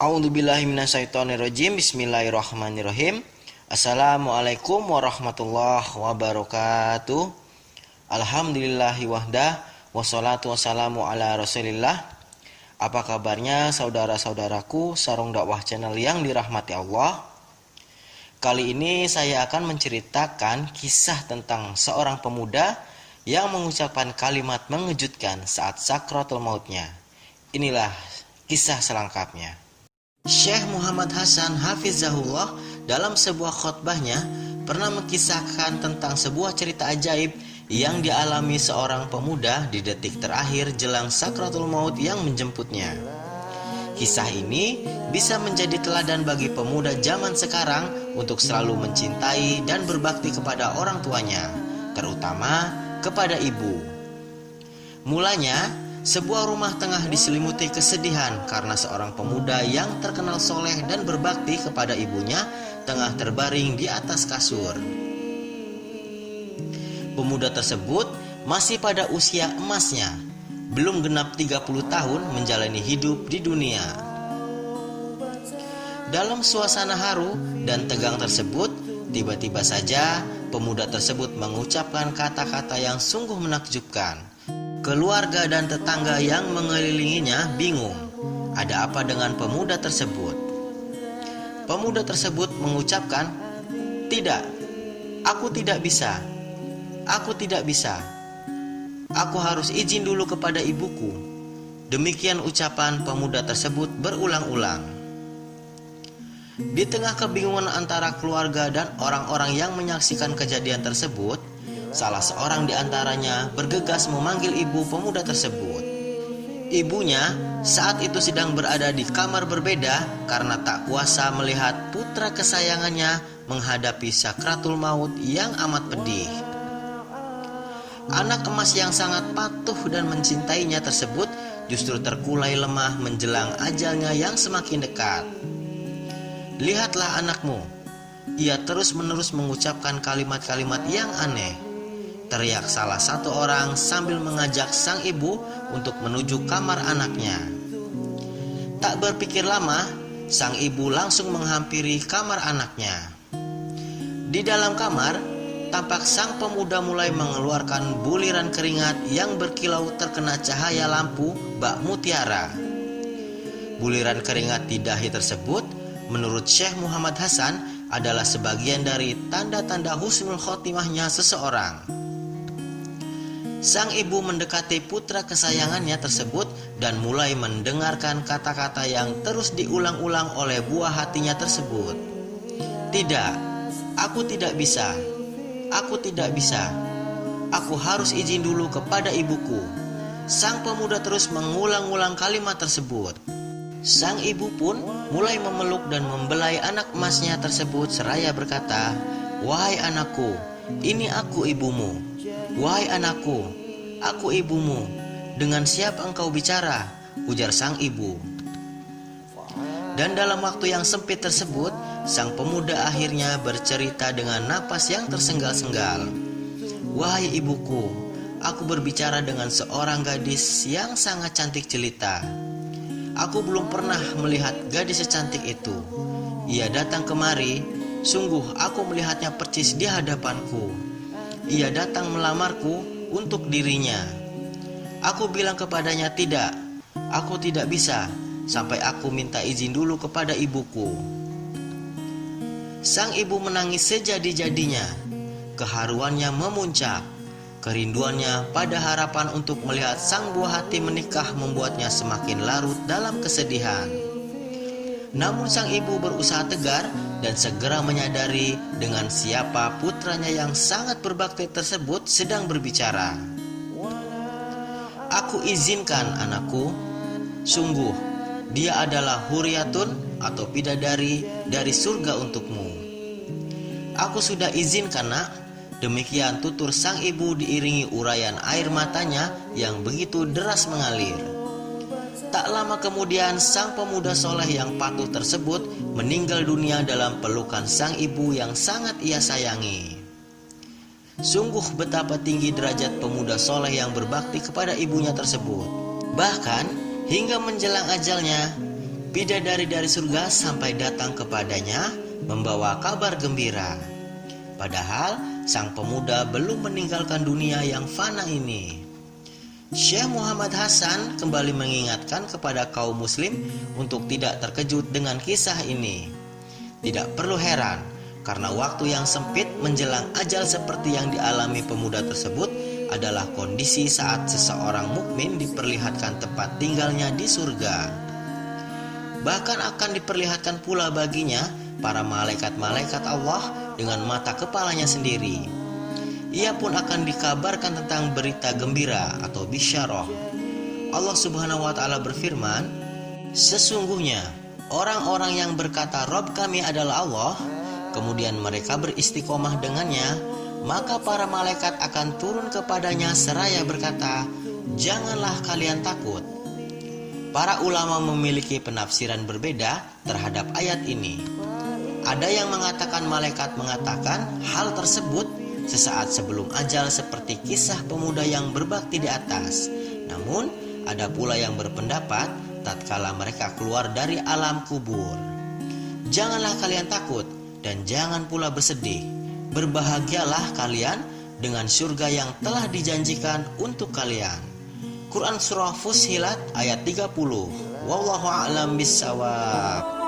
A'udzubillahi minasyaitonirrajim. Bismillahirrahmanirrahim. Assalamualaikum warahmatullahi wabarakatuh. Alhamdulillahi wahdah, wassalatu wassalamu ala rasulillah. Apa kabarnya saudara-saudaraku sarung dakwah channel yang dirahmati Allah? Kali ini saya akan menceritakan kisah tentang seorang pemuda yang mengucapkan kalimat mengejutkan saat sakratul mautnya. Inilah kisah selengkapnya. Syekh Muhammad Hasan Hafizahullah dalam sebuah khutbahnya pernah mengisahkan tentang sebuah cerita ajaib yang dialami seorang pemuda di detik terakhir jelang sakratul maut yang menjemputnya. Kisah ini bisa menjadi teladan bagi pemuda zaman sekarang untuk selalu mencintai dan berbakti kepada orang tuanya, terutama kepada ibu. Mulanya, sebuah rumah tengah diselimuti kesedihan karena seorang pemuda yang terkenal soleh dan berbakti kepada ibunya tengah terbaring di atas kasur. Pemuda tersebut masih pada usia emasnya, belum genap 30 tahun menjalani hidup di dunia. Dalam suasana haru dan tegang tersebut, tiba-tiba saja pemuda tersebut mengucapkan kata-kata yang sungguh menakjubkan. Keluarga dan tetangga yang mengelilinginya bingung, ada apa dengan pemuda tersebut? Pemuda tersebut mengucapkan, "Tidak, aku tidak bisa. Aku tidak bisa. Aku harus izin dulu kepada ibuku." Demikian ucapan pemuda tersebut berulang-ulang. Di tengah kebingungan antara keluarga dan orang-orang yang menyaksikan kejadian tersebut, salah seorang di antaranya bergegas memanggil ibu pemuda tersebut. Ibunya saat itu sedang berada di kamar berbeda karena tak kuasa melihat putra kesayangannya menghadapi sakratul maut yang amat pedih. Anak emas yang sangat patuh dan mencintainya tersebut justru terkulai lemah menjelang ajalnya yang semakin dekat. "Lihatlah anakmu, ia terus-menerus mengucapkan kalimat-kalimat yang aneh," teriak salah satu orang sambil mengajak sang ibu untuk menuju kamar anaknya. Tak berpikir lama, sang ibu langsung menghampiri kamar anaknya. Di dalam kamar, tampak sang pemuda mulai mengeluarkan buliran keringat yang berkilau terkena cahaya lampu bak mutiara. Buliran keringat di dahi tersebut, menurut Syekh Muhammad Hasan, adalah sebagian dari tanda-tanda husnul khotimahnya seseorang. Sang ibu mendekati putra kesayangannya tersebut dan mulai mendengarkan kata-kata yang terus diulang-ulang oleh buah hatinya tersebut. "Tidak, aku tidak bisa. Aku tidak bisa. Aku harus izin dulu kepada ibuku." Sang pemuda terus mengulang-ulang kalimat tersebut. Sang ibu pun mulai memeluk dan membelai anak emasnya tersebut seraya berkata, "Wahai anakku, ini aku ibumu. Wahai anakku, aku ibumu. Dengan siapa engkau bicara?" ujar sang ibu. Dan dalam waktu yang sempit tersebut, sang pemuda akhirnya bercerita dengan napas yang tersengal-sengal. "Wahai ibuku, aku berbicara dengan seorang gadis yang sangat cantik jelita. Aku belum pernah melihat gadis secantik itu. Ia datang kemari, sungguh aku melihatnya percis di hadapanku. Ia datang melamarku untuk dirinya. Aku bilang kepadanya, 'Tidak, aku tidak bisa sampai aku minta izin dulu kepada ibuku.'" Sang ibu menangis sejadi-jadinya. Keharuannya memuncak. Kerinduannya pada harapan untuk melihat sang buah hati menikah membuatnya semakin larut dalam kesedihan. Namun sang ibu berusaha tegar dan segera menyadari dengan siapa putranya yang sangat berbakti tersebut sedang berbicara. "Aku izinkan anakku. Sungguh, dia adalah huriyatun atau bidadari dari surga untukmu. Aku sudah izinkan, nak." Demikian tutur sang ibu diiringi urayan air matanya yang begitu deras mengalir. Tak lama kemudian sang pemuda soleh yang patuh tersebut meninggal dunia dalam pelukan sang ibu yang sangat ia sayangi. Sungguh betapa tinggi derajat pemuda soleh yang berbakti kepada ibunya tersebut. Bahkan hingga menjelang ajalnya, bidadari dari surga sampai datang kepadanya membawa kabar gembira. Padahal sang pemuda belum meninggalkan dunia yang fana ini. Syekh Muhammad Hasan kembali mengingatkan kepada kaum muslim untuk tidak terkejut dengan kisah ini. Tidak perlu heran, karena waktu yang sempit menjelang ajal seperti yang dialami pemuda tersebut adalah kondisi saat seseorang mukmin diperlihatkan tempat tinggalnya di surga. Bahkan akan diperlihatkan pula baginya para malaikat-malaikat Allah dengan mata kepalanya sendiri. Ia pun akan dikabarkan tentang berita gembira atau bisyarah. Allah Subhanahu wa taala berfirman, "Sesungguhnya orang-orang yang berkata Rabb kami adalah Allah, kemudian mereka beristiqomah dengannya, maka para malaikat akan turun kepadanya seraya berkata, janganlah kalian takut." Para ulama memiliki penafsiran berbeda terhadap ayat ini. Ada yang mengatakan malaikat mengatakan hal tersebut sesaat sebelum ajal seperti kisah pemuda yang berbakti di atas. Namun, ada pula yang berpendapat tatkala mereka keluar dari alam kubur. Janganlah kalian takut dan jangan pula bersedih. Berbahagialah kalian dengan surga yang telah dijanjikan untuk kalian. Quran Surah Fussilat ayat 30. Wallahu a'lam bishawab.